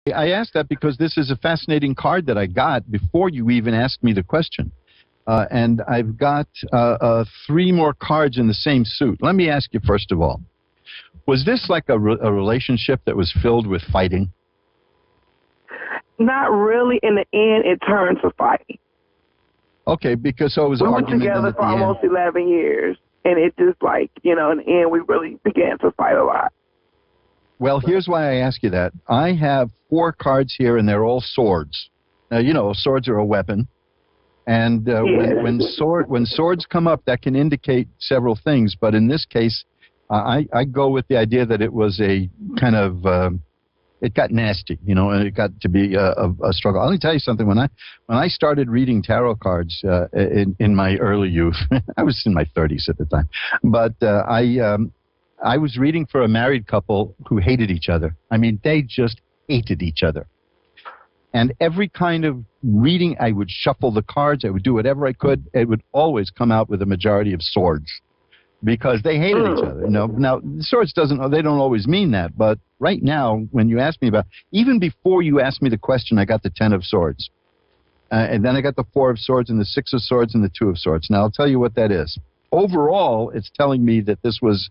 I asked that because this is a fascinating card that I got before you even asked me the question. And I've got three more cards in the same suit. Let me ask you, first of all, was this like a relationship that was filled with fighting? Not really. In the end, it turned to fighting. Okay, because so it was we were argument together for almost end. 11 years, and it just like, in the end, we really began to fight a lot. Well, here's why I ask you that. I have four cards here, and they're all swords. Now, swords are a weapon. And when swords come up, that can indicate several things. But in this case, I go with the idea that it was a kind of it got nasty, and it got to be a struggle. Let me tell you something. When I started reading tarot cards in my early youth, I was in my 30s at the time, but I was reading for a married couple who hated each other. I mean, they just hated each other. And every kind of reading, I would shuffle the cards. I would do whatever I could. It would always come out with a majority of swords because they hated each other. Now, swords they don't always mean that. But right now, when you ask me about, even before you asked me the question, I got the 10 of swords. And then I got the 4 of swords and the 6 of swords and the 2 of swords. Now, I'll tell you what that is. Overall, it's telling me that this was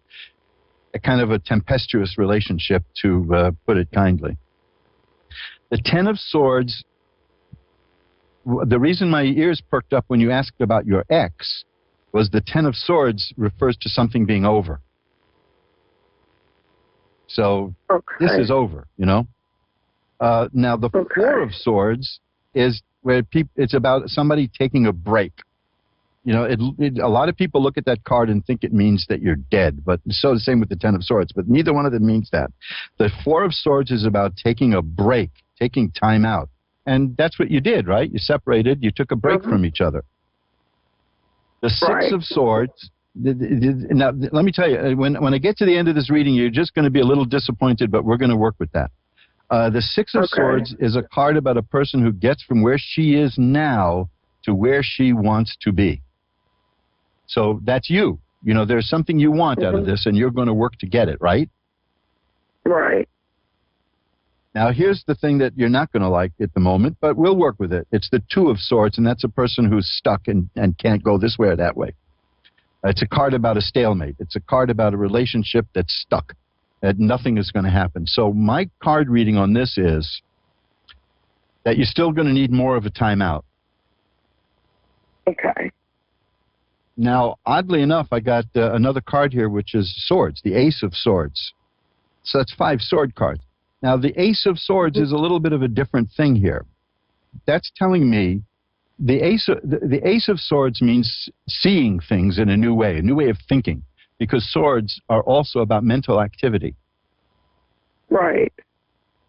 a kind of a tempestuous relationship, to put it kindly. The 10 of swords, the reason my ears perked up when you asked about your ex was the 10 of swords refers to something being over. So This is over, Now, the 4 of swords is where it's about somebody taking a break. A lot of people look at that card and think it means that you're dead, but so the same with the 10 of swords, but neither one of them means that. The 4 of swords is about taking a break, taking time out. And that's what you did, right? You separated, you took a break from each other. The 6 of swords, now let me tell you, when I get to the end of this reading, you're just going to be a little disappointed, but we're going to work with that. The 6 of swords is a card about a person who gets from where she is now to where she wants to be. So that's you. There's something you want out of this, and you're going to work to get it, right? Right. Now, here's the thing that you're not going to like at the moment, but we'll work with it. It's the 2 of swords, and that's a person who's stuck and can't go this way or that way. It's a card about a stalemate. It's a card about a relationship that's stuck, that nothing is going to happen. So my card reading on this is that you're still going to need more of a timeout. Okay. Now, oddly enough, I got another card here, which is swords, the Ace of Swords. So that's 5 sword cards. Now, the Ace of Swords is a little bit of a different thing here. That's telling me the Ace of Swords means seeing things in a new way of thinking, because swords are also about mental activity. Right.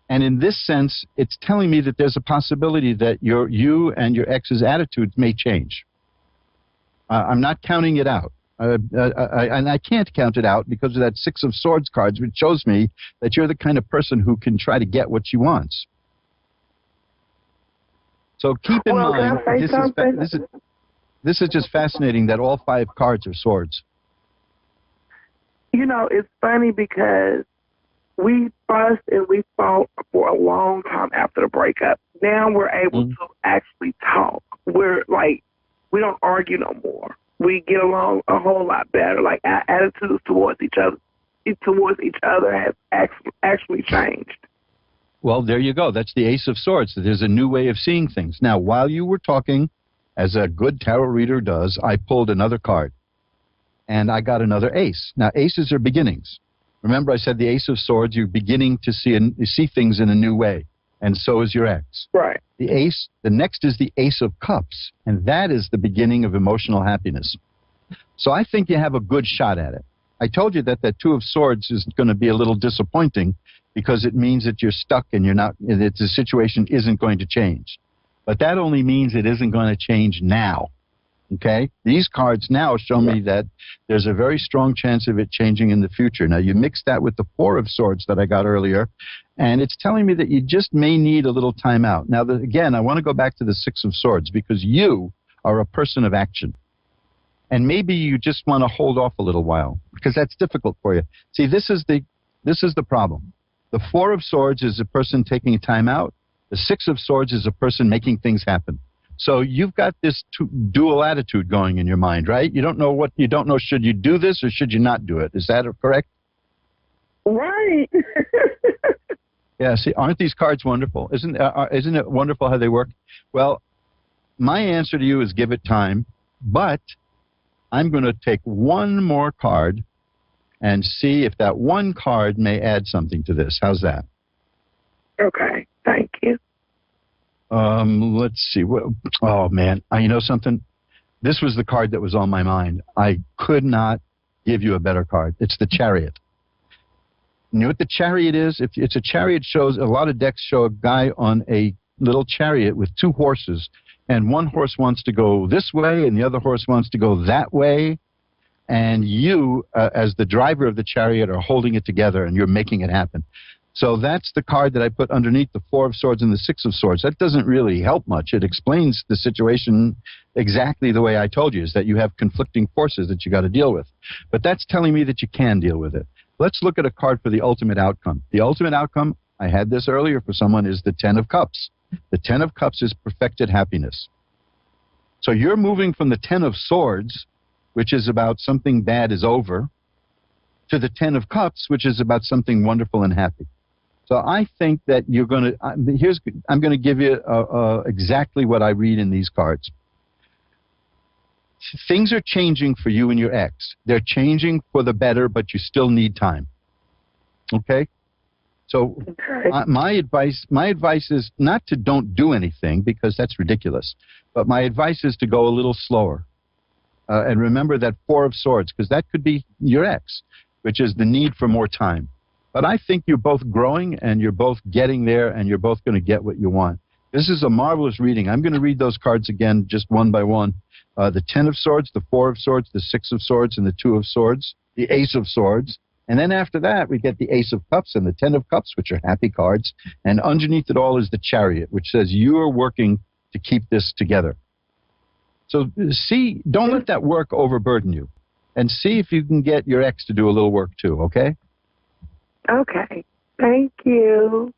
And in this sense, it's telling me that there's a possibility that you and your ex's attitudes may change. I'm not counting it out. And I can't count it out because of that 6 of Swords cards, which shows me that you're the kind of person who can try to get what she wants. So keep in mind, this is just fascinating that all 5 cards are swords. It's funny because we fussed and we fought for a long time after the breakup. Now we're able to actually talk. We're like, we don't argue no more. We get along a whole lot better. Like, our attitudes towards each other has actually changed. Well, there you go. That's the Ace of Swords. There's a new way of seeing things. Now, while you were talking, as a good tarot reader does, I pulled another card, and I got another ace. Now, aces are beginnings. Remember, I said the Ace of Swords, you're beginning to see things in a new way, and so is your ex. Right. The next is the Ace of Cups, and that is the beginning of emotional happiness. So I think you have a good shot at it. I told you that 2 of Swords is going to be a little disappointing because it means that you're stuck and that the situation isn't going to change. But that only means it isn't going to change now. Okay? These cards now show me that there's a very strong chance of it changing in the future. Now, you mix that with the 4 of Swords that I got earlier, and it's telling me that you just may need a little time out. Now, again, I want to go back to the 6 of Swords because you are a person of action. And maybe you just want to hold off a little while because that's difficult for you. See, this is the problem. The Four of Swords is a person taking time out. The Six of Swords is a person making things happen. So you've got this dual attitude going in your mind, right? You don't know should you do this or should you not do it. Is that correct? Right. Yeah, see, aren't these cards wonderful? Isn't it wonderful how they work? Well, my answer to you is give it time, but I'm going to take one more card and see if that one card may add something to this. How's that? Okay, thank you. Let's see. Oh, man. You know something? This was the card that was on my mind. I could not give you a better card. It's the Chariot. You know what the Chariot is? If it's a chariot, shows a lot of decks show a guy on a little chariot with two horses, and one horse wants to go this way and the other horse wants to go that way, and you, as the driver of the chariot, are holding it together and you're making it happen. So that's the card that I put underneath the Four of Swords and the Six of Swords. That doesn't really help much. It explains the situation exactly the way I told you, is that you have conflicting forces that you got to deal with. But that's telling me that you can deal with it. Let's look at a card for the ultimate outcome. The ultimate outcome, I had this earlier for someone, is the Ten of Cups. The Ten of Cups is perfected happiness. So you're moving from the Ten of Swords, which is about something bad is over, to the Ten of Cups, which is about something wonderful and happy. So I think that you're going to, I'm going to give you exactly what I read in these cards. Things are changing for you and your ex. They're changing for the better, but you still need time. Okay? So my advice is not to don't do anything, because that's ridiculous. But my advice is to go a little slower. And remember that Four of Swords, because that could be your ex, which is the need for more time. But I think you're both growing and you're both getting there and you're both going to get what you want. This is a marvelous reading. I'm going to read those cards again just one by one. The Ten of Swords, the Four of Swords, the Six of Swords, and the Two of Swords, the Ace of Swords. And then after that, we get the Ace of Cups and the Ten of Cups, which are happy cards. And underneath it all is the Chariot, which says you are working to keep this together. So see, don't let that work overburden you. And see if you can get your ex to do a little work too, okay? Okay. Thank you.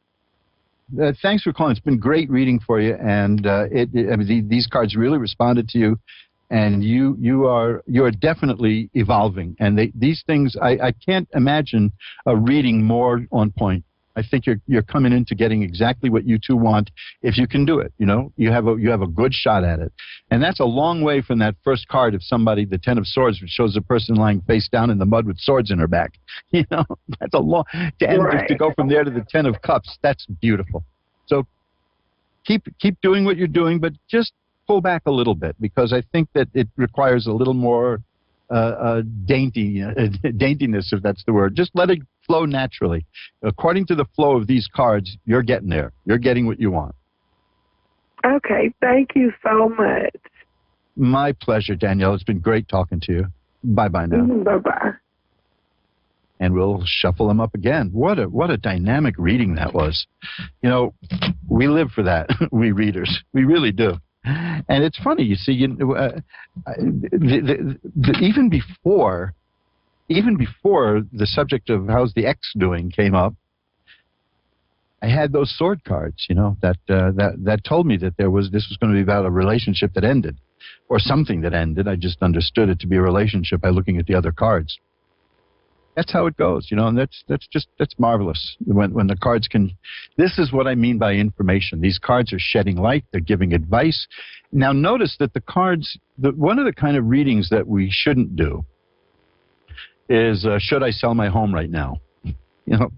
Thanks for calling. It's been great reading for you. And these cards really responded to you. And you are definitely evolving. And these things, I can't imagine a reading more on point. I think you're coming into getting exactly what you two want if you can do it. You know, you have a good shot at it. And that's a long way from that first card of somebody, the Ten of Swords, which shows a person lying face down in the mud with swords in her back. You know, that's a long to go from there to the Ten of Cups. That's beautiful. So keep doing what you're doing, but just pull back a little bit, because I think that it requires a little more daintiness, if that's the word. Just let it flow naturally. According to the flow of these cards, you're getting there. You're getting what you want. Okay, thank you so much. My pleasure, Danielle. It's been great talking to you. Bye-bye now. Bye-bye. And we'll shuffle them up again. What a dynamic reading that was. You know, we live for that, we readers. We really do. And it's funny, you see, even before the subject of how's the ex doing came up, I had those sword cards, you know, that told me that this was going to be about a relationship that ended, or something that ended. I just understood it to be a relationship by looking at the other cards. That's how it goes, you know, and that's marvelous when the cards can. This is what I mean by information. These cards are shedding light. They're giving advice. Now, notice that the cards, one of the kind of readings that we shouldn't do is, should I sell my home right now? You know,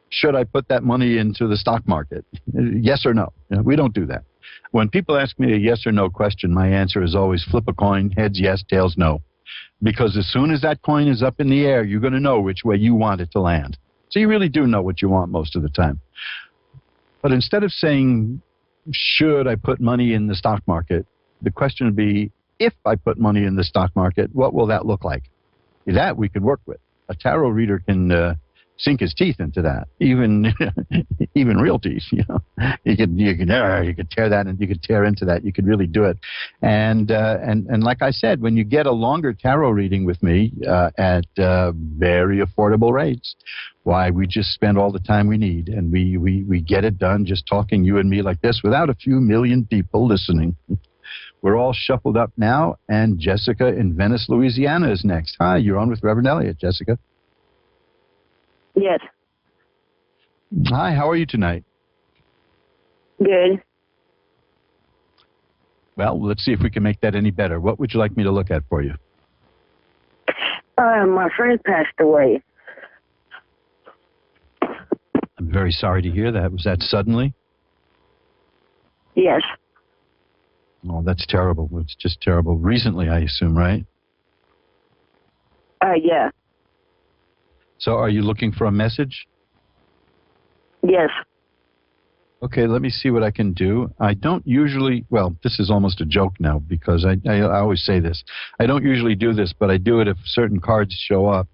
should I put that money into the stock market? Yes or no? You know, we don't do that. When people ask me a yes or no question, my answer is always flip a coin, heads yes, tails no. Because as soon as that coin is up in the air, you're going to know which way you want it to land. So you really do know what you want most of the time. But instead of saying, should I put money in the stock market, the question would be, if I put money in the stock market, what will that look like? That we can work with. A tarot reader can sink his teeth into that, even even real teeth. You know, you could tear that, and you could tear into that. You could really do it. And like I said, when you get a longer tarot reading with me at very affordable rates, why, we just spend all the time we need, and we get it done just talking, you and me, like this, without a few million people listening. We're all shuffled up now, and Jessica in Venice, Louisiana is next. Hi, you're on with Reverend Elliot, Jessica. Yes. Hi, how are you tonight? Good. Well, let's see if we can make that any better. What would you like me to look at for you? My friend passed away. I'm very sorry to hear that. Was that suddenly? Yes. Oh, that's terrible. It's just terrible. Recently, I assume, right? Yeah. So are you looking for a message? Yes. Okay, let me see what I can do. I don't usually, well, this is almost a joke now, because I always say this. I don't usually do this, but I do it if certain cards show up,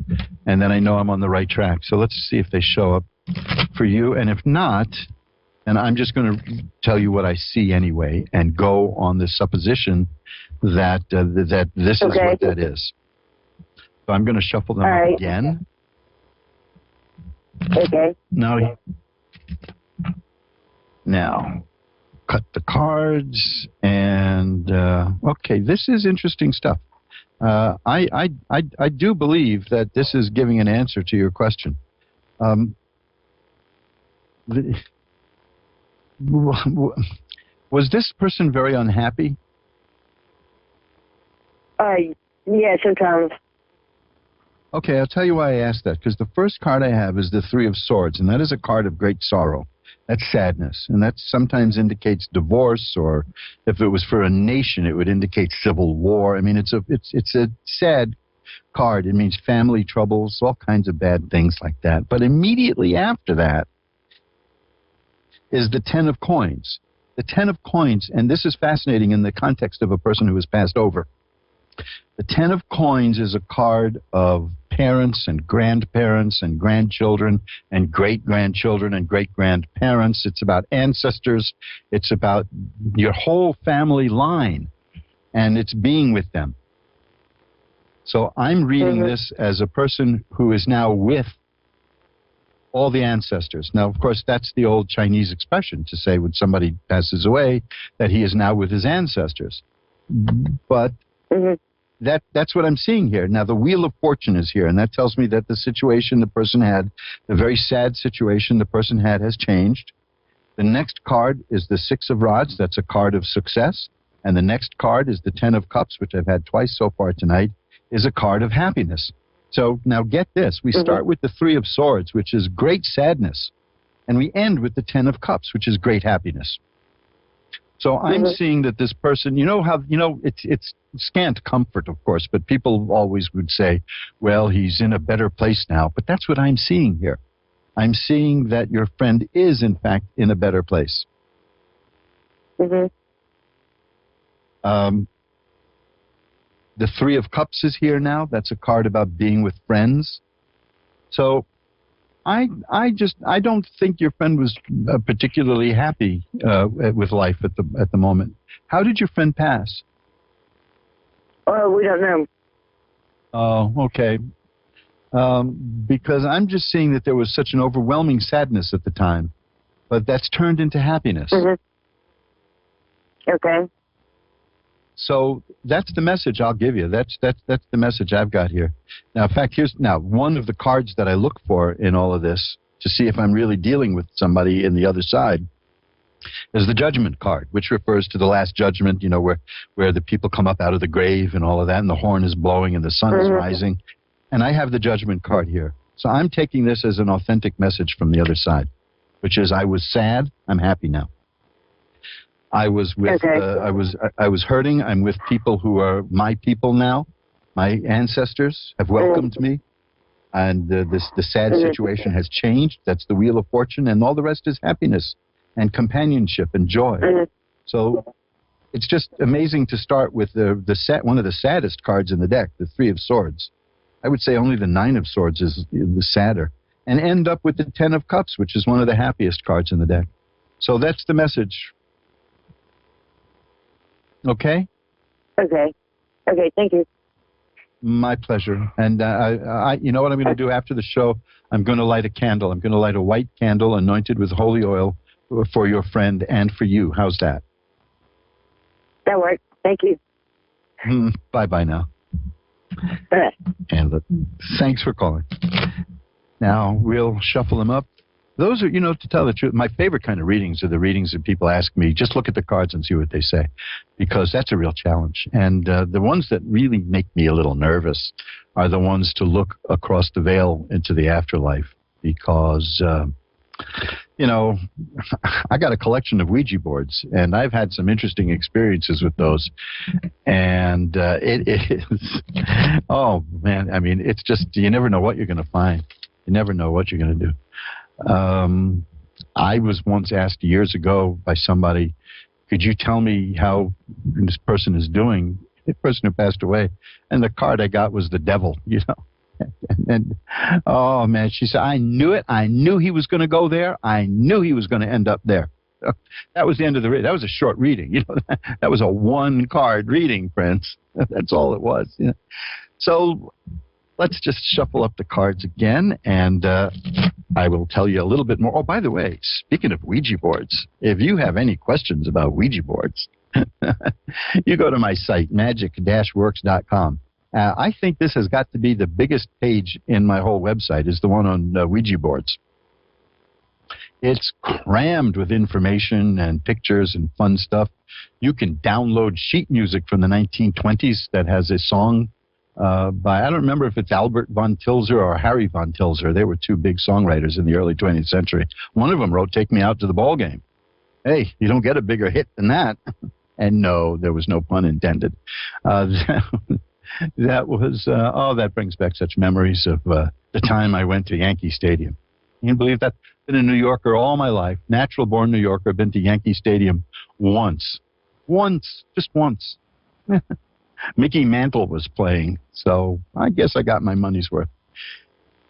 and then I know I'm on the right track. So let's see if they show up for you. And if not, and I'm just going to tell you what I see anyway, and go on the supposition that that this is what that is. So I'm going to shuffle them up again. Okay. Now, cut the cards, and okay, this is interesting stuff. I do believe that this is giving an answer to your question. Was this person very unhappy? Yeah, sometimes. Okay, I'll tell you why I asked that. Because the first card I have is the Three of Swords, and that is a card of great sorrow. That's sadness, and that sometimes indicates divorce, or if it was for a nation, it would indicate civil war. I mean, it's a sad card. It means family troubles, all kinds of bad things like that. But immediately after that is the Ten of Coins. The Ten of Coins, and this is fascinating in the context of a person who has passed over. The Ten of Coins is a card of parents and grandparents and grandchildren and great-grandchildren and great-grandparents. It's about ancestors. It's about your whole family line, and it's being with them. So I'm reading this as a person who is now with all the ancestors. Now, of course, that's the old Chinese expression to say when somebody passes away that he is now with his ancestors. But that's what I'm seeing here. Now, the Wheel of Fortune is here, and that tells me that the situation the person had, the very sad situation the person had, has changed. The next card is the Six of Rods. That's a card of success. And the next card is the Ten of Cups, which I've had twice so far tonight, is a card of happiness. So now get this. We start with the Three of Swords, which is great sadness, and we end with the Ten of Cups, which is great happiness. So I'm seeing that this person, it's scant comfort, of course, but people always would say, well, he's in a better place now. But that's what I'm seeing here. I'm seeing that your friend is, in fact, in a better place. The Three of Cups is here now. That's a card about being with friends. So I don't think your friend was particularly happy with life at the moment. How did your friend pass? Oh, we don't know. Oh, okay. Because I'm just seeing that there was such an overwhelming sadness at the time, but that's turned into happiness. Okay. So that's the message I'll give you. That's the message I've got here. Now, in fact, here's one of the cards that I look for in all of this to see if I'm really dealing with somebody in the other side is the Judgment card, which refers to the Last Judgment, where the people come up out of the grave and all of that, and the horn is blowing and the sun is rising. And I have the Judgment card here. So I'm taking this as an authentic message from the other side, which is I was sad, I'm happy now. I was with, I was hurting. I'm with people who are my people now. My ancestors have welcomed me, and the sad situation has changed. That's the Wheel of Fortune, and all the rest is happiness and companionship and joy. So it's just amazing to start with one of the saddest cards in the deck, the Three of Swords. I would say only the Nine of Swords is the sadder. and end up with the 10 of Cups, which is one of the happiest cards in the deck. So that's the message. Okay? Okay. Okay, thank you. My pleasure. And you know what I'm going to do after the show? I'm going to light a candle. I'm going to light a white candle anointed with holy oil for your friend and for you. How's that? That works. Thank you. Bye-bye now. Bye. And thanks for calling. Now, we'll shuffle them up. Those are, to tell the truth, my favorite kind of readings are the readings that people ask me, just look at the cards and see what they say, because that's a real challenge. And the ones that really make me a little nervous are the ones to look across the veil into the afterlife, because, I got a collection of Ouija boards, and I've had some interesting experiences with those. And it is, oh, man, I mean, it's just, you never know what you're going to find. You never know what you're going to do. I was once asked years ago by somebody, could you tell me how this person is doing, the person who passed away? And the card I got was the devil, And oh, man, she said, I knew it. I knew he was going to go there. I knew he was going to end up there. That was the end of the reading. That was a short reading. That was a one-card reading, friends. That's all it was. So let's just shuffle up the cards again, and I will tell you a little bit more. Oh, by the way, speaking of Ouija boards, if you have any questions about Ouija boards, you go to my site, magic-works.com. I think this has got to be the biggest page in my whole website, is the one on Ouija boards. It's crammed with information and pictures and fun stuff. You can download sheet music from the 1920s that has a song by, I don't remember if it's Albert von Tilzer or Harry von Tilzer. They were two big songwriters in the early 20th century. One of them wrote Take Me Out to the Ball Game. Hey, you don't get a bigger hit than that. And no, there was no pun intended. That was, that brings back such memories of the time I went to Yankee Stadium. You can believe that? Been a New Yorker all my life, natural-born New Yorker, been to Yankee Stadium once, just once. Mickey Mantle was playing, so I guess I got my money's worth.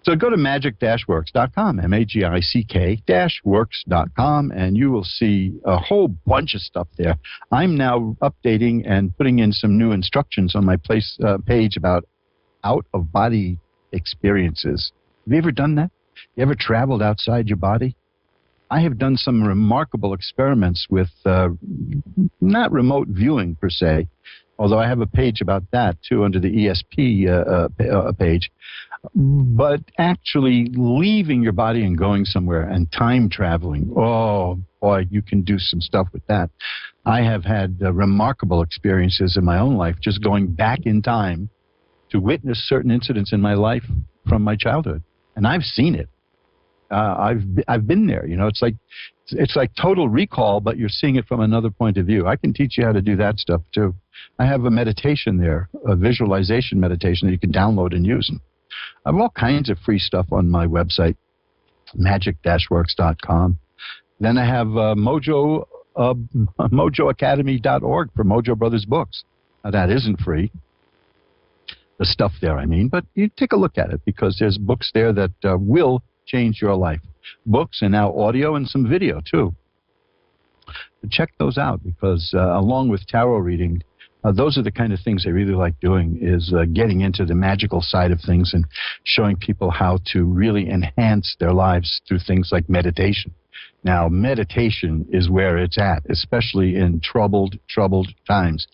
So go to magic-works.com, magick-works.com, and you will see a whole bunch of stuff there. I'm now updating and putting in some new instructions on my page about out-of-body experiences. Have you ever done that? You ever traveled outside your body? I have done some remarkable experiments with not remote viewing per se, although I have a page about that too under the ESP page, but actually leaving your body and going somewhere and time traveling. Oh, boy, you can do some stuff with that. I have had remarkable experiences in my own life just going back in time to witness certain incidents in my life from my childhood. And I've seen it. I've been there. It's like Total Recall, but you're seeing it from another point of view. I can teach you how to do that stuff too. I have a meditation there, a visualization meditation that you can download and use. I have all kinds of free stuff on my website, magic-works.com. Then I have mojoacademy.org for Mojo Brothers books. Now, that isn't free. The stuff there, I mean, but you take a look at it, because there's books there that will change your life. Books and now audio and some video too. But check those out, because along with tarot reading, those are the kind of things I really like doing, is getting into the magical side of things and showing people how to really enhance their lives through things like meditation. Now, meditation is where it's at, especially in troubled times.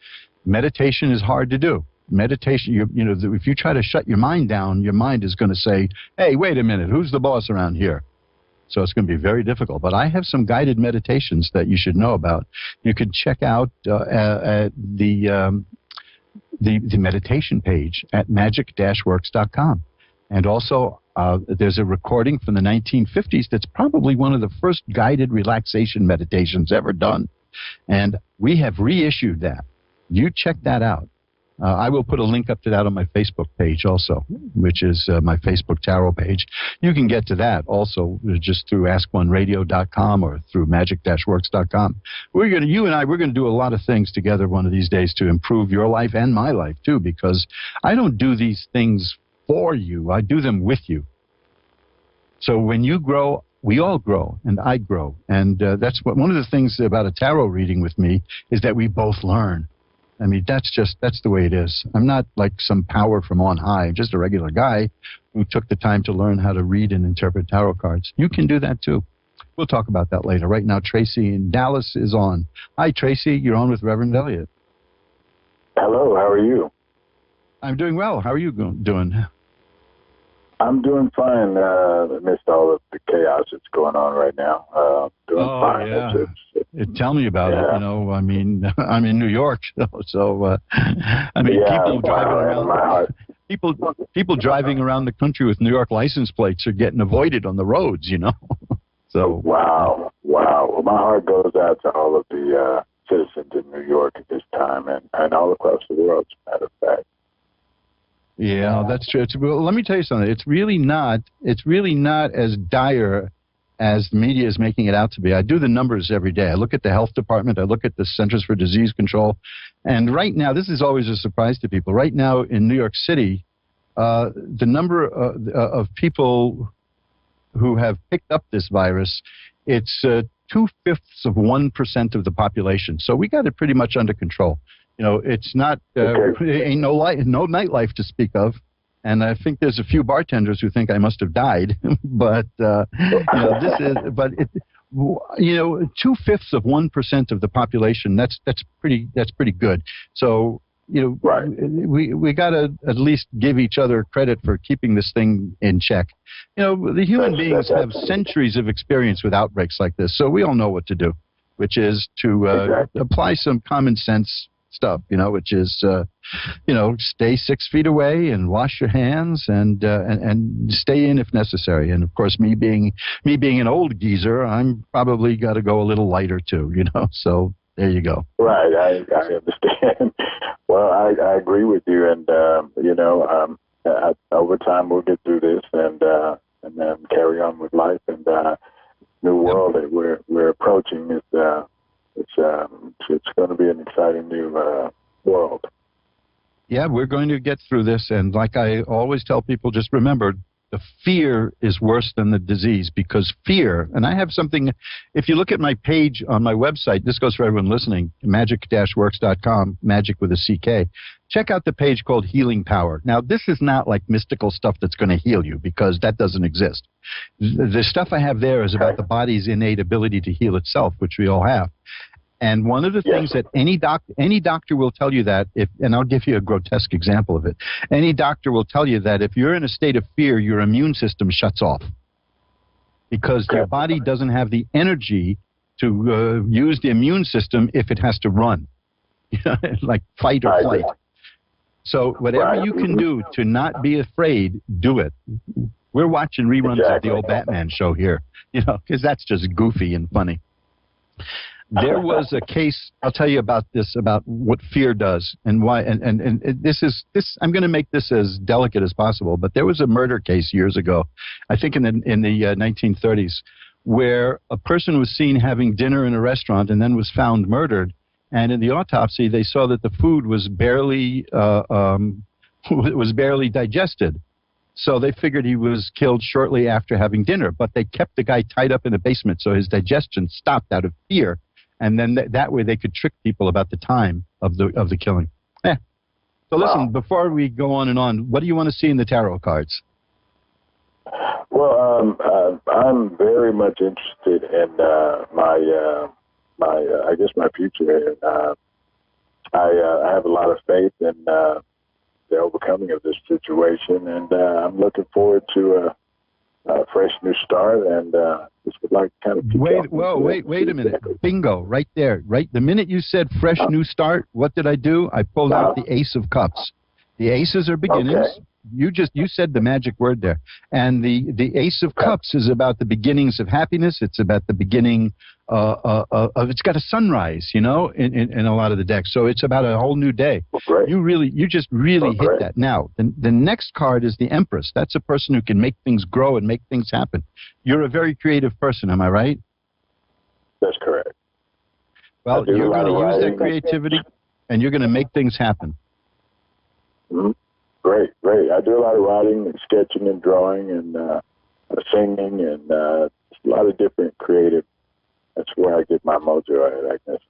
Meditation is hard to do. Meditation, if you try to shut your mind down, your mind is going to say, hey, wait a minute, who's the boss around here? So it's going to be very difficult. But I have some guided meditations that you should know about. You can check out the meditation page at magic-works.com. And also, there's a recording from the 1950s that's probably one of the first guided relaxation meditations ever done. And we have reissued that. You check that out. I will put a link up to that on my Facebook page also, which is my Facebook tarot page. You can get to that also just through askoneradio.com or through magic-works.com. You and I, we're going to do a lot of things together one of these days to improve your life and my life too, because I don't do these things for you. I do them with you. So when you grow, we all grow, and I grow. And that's one of the things about a tarot reading with me is that we both learn. I mean, that's the way it is. I'm not like some power from on high. I'm just a regular guy who took the time to learn how to read and interpret tarot cards. You can do that too. We'll talk about that later. Right now, Tracy in Dallas is on. Hi, Tracy. You're on with Reverend Elliot. Hello. How are you? I'm doing well. How are you doing? I'm doing fine. Amidst all of the chaos that's going on right now. Doing fine. Yeah. Tell me about it. You know, I mean, I'm in New York, so I mean, people driving around. People driving around the country with New York license plates are getting avoided on the roads. You know. So. Wow. Well, my heart goes out to all of the citizens in New York at this time, and all across the world, as a matter of fact. Yeah, that's true. Well, let me tell you something. It's really not as dire as the media is making it out to be. I do the numbers every day. I look at the health department. I look at the Centers for Disease Control. And right now, this is always a surprise to people. Right now in New York City, the number of people who have picked up this virus, it's 2/5 of 1% of the population. So we got it pretty much under control. You know, it's not, ain't no nightlife to speak of. And I think there's a few bartenders who think I must have died. But, you know, 2/5 of 1% of the population, that's pretty good. So, you know, right. we got to at least give each other credit for keeping this thing in check. You know, the human beings have centuries of experience with outbreaks like this. So we all know what to do, which is to apply some common sense stuff, you know, which is, you know, stay 6 feet away and wash your hands and stay in if necessary. And of course, me being an old geezer, I'm probably got to go a little lighter too, you know. So there you go. Right, I understand. Well, I agree with you, and you know, over time we'll get through this and then carry on with life. And new world that we're approaching is. It's going to be an exciting new world. Yeah, we're going to get through this. And like I always tell people, just remember, the fear is worse than the disease, because fear, and I have something, if you look at my page on my website, this goes for everyone listening, magic-works.com, magic with a CK, check out the page called Healing Power. Now, this is not like mystical stuff that's going to heal you, because that doesn't exist. The stuff I have there is about the body's innate ability to heal itself, which we all have. And one of the things that any doctor will tell you that, and I'll give you a grotesque example of it, any doctor will tell you that if you're in a state of fear, your immune system shuts off, because your body doesn't have the energy to use the immune system if it has to run, like fight or flight. So whatever you can do to not be afraid, do it. We're watching reruns of the old Batman show here, you know, because that's just goofy and funny. There was a case, I'll tell you about this, about what fear does and why, and this, I'm going to make this as delicate as possible, but there was a murder case years ago, I think in the 1930s, where a person was seen having dinner in a restaurant and then was found murdered. And in the autopsy, they saw that the food was barely digested. So they figured he was killed shortly after having dinner, but they kept the guy tied up in the basement so his digestion stopped out of fear. And then that way they could trick people about the time of the killing. So listen, before we go on and on, what do you want to see in the tarot cards? Well, I'm very much interested in I guess my future. I have a lot of faith in the overcoming of this situation, and I'm looking forward to a fresh new start, and just would like to kind of wait a minute. Bingo, right there. Right, the minute you said fresh new start, what did I do? I pulled out the Ace of Cups. The aces are beginnings. Okay. You said the magic word there. And the Ace of Cups is about the beginnings of happiness. It's about the beginning of it's got a sunrise, you know, in a lot of the decks. So it's about a whole new day. Right. You just really hit that. Now, the next card is the Empress. That's a person who can make things grow and make things happen. You're a very creative person, am I right? That's correct. Well, you're going to use that creativity and you're going to make things happen. Mm-hmm. Great. I do a lot of writing and sketching and drawing, and singing, and just a lot of different creative. That's where I get my mojo at, I guess.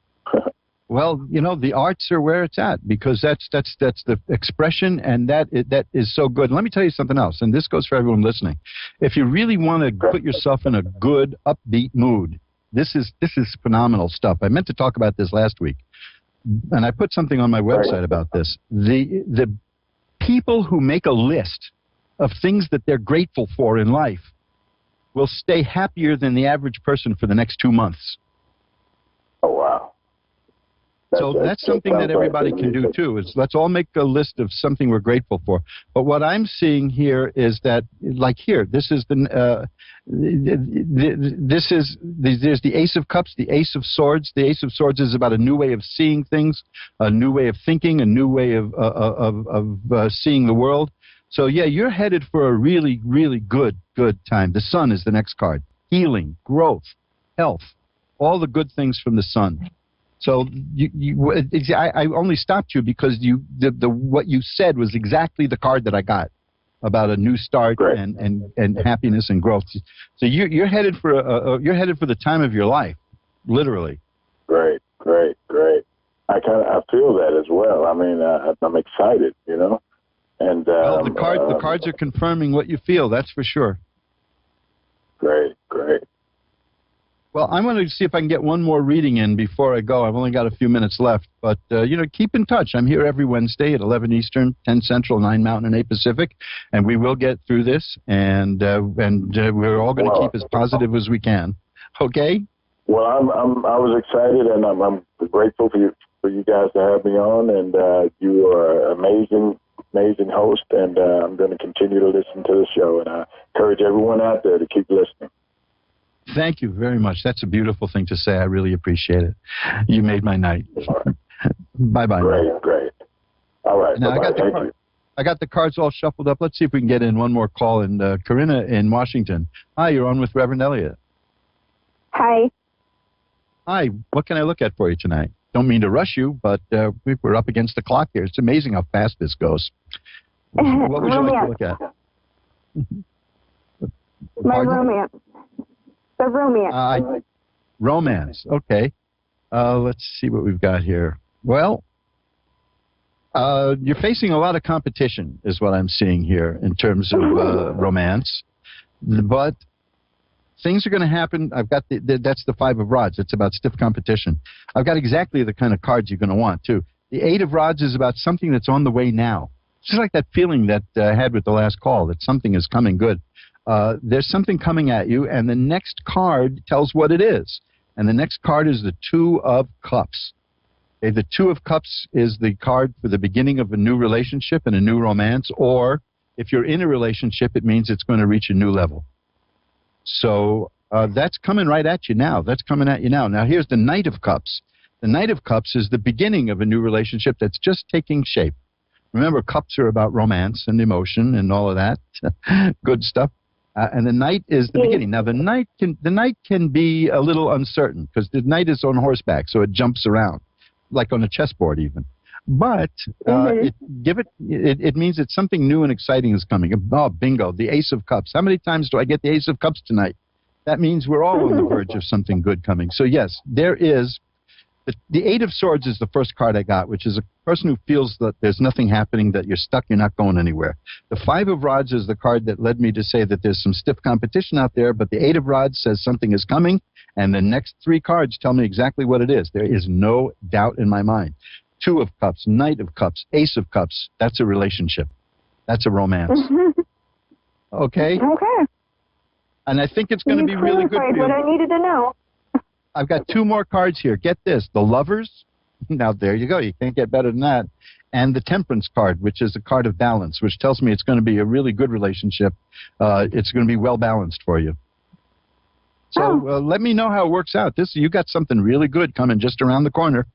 Well, you know, the arts are where it's at, because that's the expression, and that is so good. And let me tell you something else, and this goes for everyone listening. If you really want to put yourself in a good, upbeat mood, this is phenomenal stuff. I meant to talk about this last week, and I put something on my website about this. The people who make a list of things that they're grateful for in life will stay happier than the average person for the next 2 months. Oh, wow. So that's something that everybody can do too. Is let's all make a list of something we're grateful for. But what I'm seeing here is that, like here, there's the Ace of Cups, the Ace of Swords. The Ace of Swords is about a new way of seeing things, a new way of thinking, a new way of seeing the world. So yeah, you're headed for a really, really good time. The Sun is the next card. Healing, growth, health, all the good things from the Sun. So I only stopped you because what you said was exactly the card that I got about a new start and happiness and growth. So you're headed for the time of your life, literally. Great. I feel that as well. I mean, I'm excited, you know. And well, the cards are confirming what you feel. That's for sure. Great. Well, I'm going to see if I can get one more reading in before I go. I've only got a few minutes left. But, keep in touch. I'm here every Wednesday at 11 Eastern, 10 Central, 9 Mountain, and 8 Pacific. And we will get through this. And we're all going to keep as positive as we can. Okay? Well, I was excited, and I'm grateful for you guys to have me on. And you are an amazing host. And I'm going to continue to listen to the show. And I encourage everyone out there to keep listening. Thank you very much. That's a beautiful thing to say. I really appreciate it. You made my night. Bye-bye. Great. All right. Now, I got the cards all shuffled up. Let's see if we can get in one more call. And Corinna in Washington. Hi, you're on with Reverend Elliot. Hi. Hi. What can I look at for you tonight? Don't mean to rush you, but we're up against the clock here. It's amazing how fast this goes. What would you like to look at? My romance. The romance. Romance. Okay. Let's see what we've got here. Well, you're facing a lot of competition, is what I'm seeing here in terms of romance. But things are going to happen. I've got that's the 5 of Rods. It's about stiff competition. I've got exactly the kind of cards you're going to want too. The 8 of Rods is about something that's on the way now. It's just like that feeling that I had with the last call, that something is coming good. There's something coming at you, and the next card tells what it is. And the next card is the 2 of Cups. Okay, the 2 of Cups is the card for the beginning of a new relationship and a new romance, or if you're in a relationship, it means it's going to reach a new level. So that's coming right at you now. Now, here's the Knight of Cups. The Knight of Cups is the beginning of a new relationship that's just taking shape. Remember, cups are about romance and emotion and all of that good stuff. And the Knight is the beginning. Now, the Knight can be a little uncertain because the Knight is on horseback, so it jumps around, like on a chessboard even. But it means that something new and exciting is coming. Oh, bingo, the Ace of Cups. How many times do I get the Ace of Cups tonight? That means we're all on the verge of something good coming. So, yes, there is. The 8 of Swords is the first card I got, which is a person who feels that there's nothing happening, that you're stuck, you're not going anywhere. The 5 of Rods is the card that led me to say that there's some stiff competition out there, but the 8 of Rods says something is coming, and the next 3 cards tell me exactly what it is. There is no doubt in my mind. 2 of Cups, Knight of Cups, Ace of Cups, that's a relationship. That's a romance. Okay? Okay. And I think it's going to be really good for you. What I needed to know. I've got 2 more cards here. Get this. The Lovers. Now, there you go. You can't get better than that. And the Temperance card, which is a card of balance, which tells me it's going to be a really good relationship. It's going to be well balanced for you. So let me know how it works out. You got something really good coming just around the corner.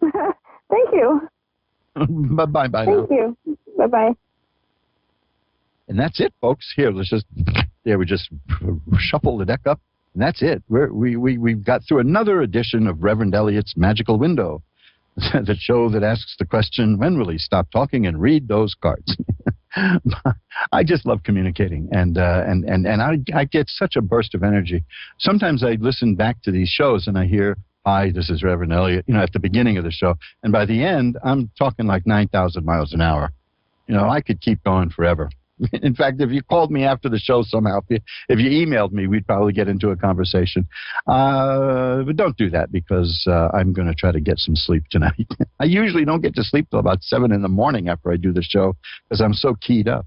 Thank you. Bye-bye now. Thank you. Bye-bye. And that's it, folks. Here, we just shuffle the deck up. And that's it. We've got through another edition of Reverend Elliot's Magical Window, the show that asks the question, when will he stop talking and read those cards? I just love communicating, and I get such a burst of energy. Sometimes I listen back to these shows and I hear, "Hi, this is Reverend Elliot," at the beginning of the show, and by the end, I'm talking like 9,000 miles an hour. I could keep going forever. In fact, if you called me after the show somehow, if you emailed me, we'd probably get into a conversation. But don't do that, because I'm going to try to get some sleep tonight. I usually don't get to sleep till about 7 in the morning after I do the show, because I'm so keyed up.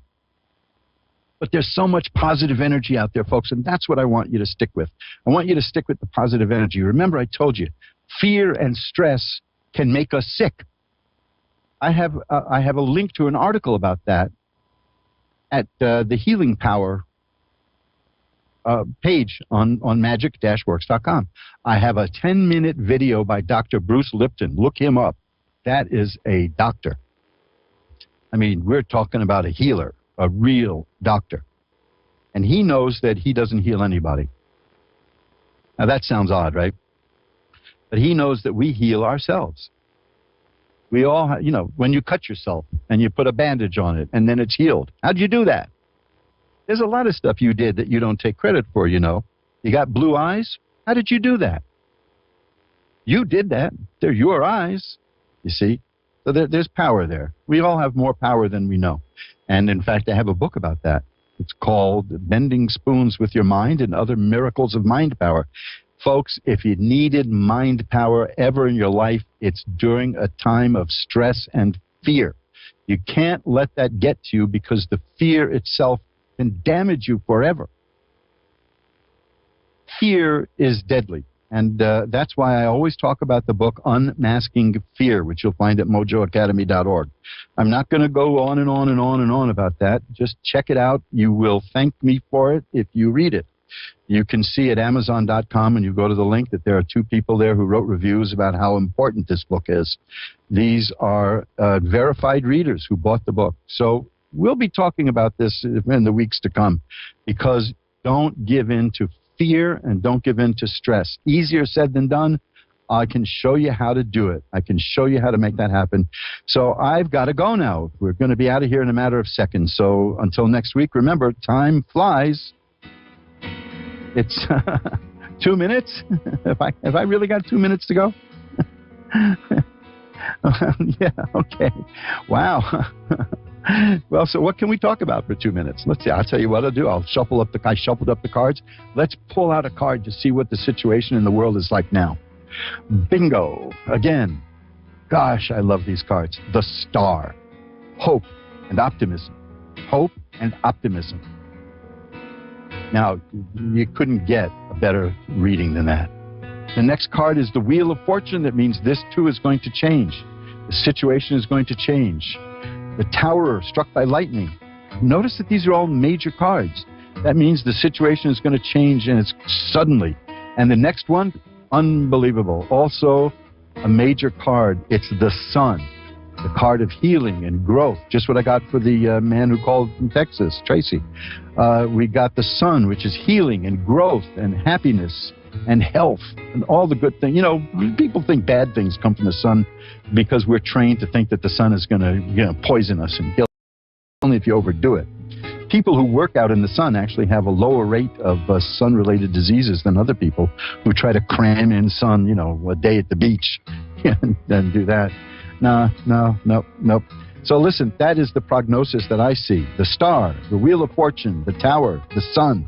But there's so much positive energy out there, folks, and that's what I want you to stick with. I want you to stick with the positive energy. Remember, I told you, fear and stress can make us sick. I have a link to an article about that at the Healing Power page on magic-works.com. I have a 10-minute video by Dr. Bruce Lipton. Look him up. That is a doctor. I mean, we're talking about a healer, a real doctor. And he knows that he doesn't heal anybody. Now, that sounds odd, right? But he knows that we heal ourselves. We all, when you cut yourself and you put a bandage on it and then it's healed. How'd you do that? There's a lot of stuff you did that you don't take credit for, You got blue eyes? How did you do that? You did that. They're your eyes, you see. So there's power there. We all have more power than we know. And in fact, I have a book about that. It's called Bending Spoons with Your Mind and Other Miracles of Mind Power. Folks, if you needed mind power ever in your life, it's during a time of stress and fear. You can't let that get to you, because the fear itself can damage you forever. Fear is deadly. And that's why I always talk about the book Unmasking Fear, which you'll find at mojoacademy.org. I'm not going to go on and on and on and on about that. Just check it out. You will thank me for it if you read it. You can see at Amazon.com, and you go to the link, that there are 2 people there who wrote reviews about how important this book is. These are verified readers who bought the book. So we'll be talking about this in the weeks to come, because don't give in to fear and don't give in to stress. Easier said than done. I can show you how to do it. I can show you how to make that happen. So I've got to go now. We're going to be out of here in a matter of seconds. So until next week, remember, time flies. It's 2 minutes. Have I really got 2 minutes to go? Yeah, okay. Wow. Well, so what can we talk about for 2 minutes? Let's see. I'll tell you what I'll do. I shuffled up the cards. Let's pull out a card to see what the situation in the world is like now. Bingo. Again. Gosh, I love these cards. The Star. Hope and optimism. Hope and optimism. Now, you couldn't get a better reading than that. The next card is the Wheel of Fortune. That means this too is going to change. The situation is going to change. The Tower, struck by lightning. Notice that these are all major cards. That means the situation is going to change, and it's suddenly. And the next one, unbelievable. Also a major card. It's the Sun, the card of healing and growth. Just what I got for the man who called from Texas, Tracy. We got the Sun, which is healing and growth and happiness and health and all the good things. People think bad things come from the sun because we're trained to think that the sun is going to poison us and kill us, only if you overdo it. People who work out in the sun actually have a lower rate of sun-related diseases than other people who try to cram in sun, a day at the beach and then do that. No. So listen, that is the prognosis that I see. The Star, the Wheel of Fortune, the Tower, the Sun.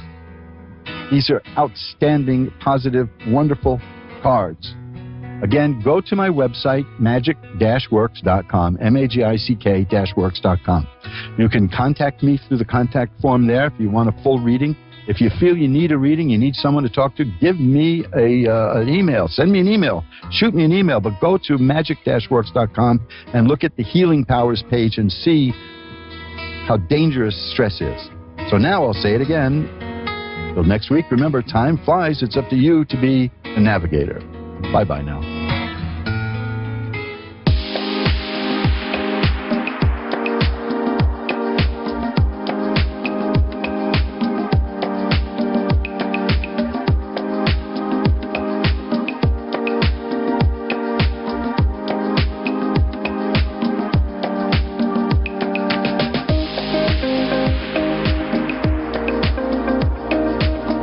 These are outstanding, positive, wonderful cards. Again, go to my website, magic-works.com, magic-works.com. You can contact me through the contact form there if you want a full reading. If you feel you need a reading, you need someone to talk to, give me an email. Send me an email. Shoot me an email. But go to magic-works.com and look at the Healing Powers page and see how dangerous stress is. So now I'll say it again. Till next week, remember, time flies. It's up to you to be the navigator. Bye-bye now.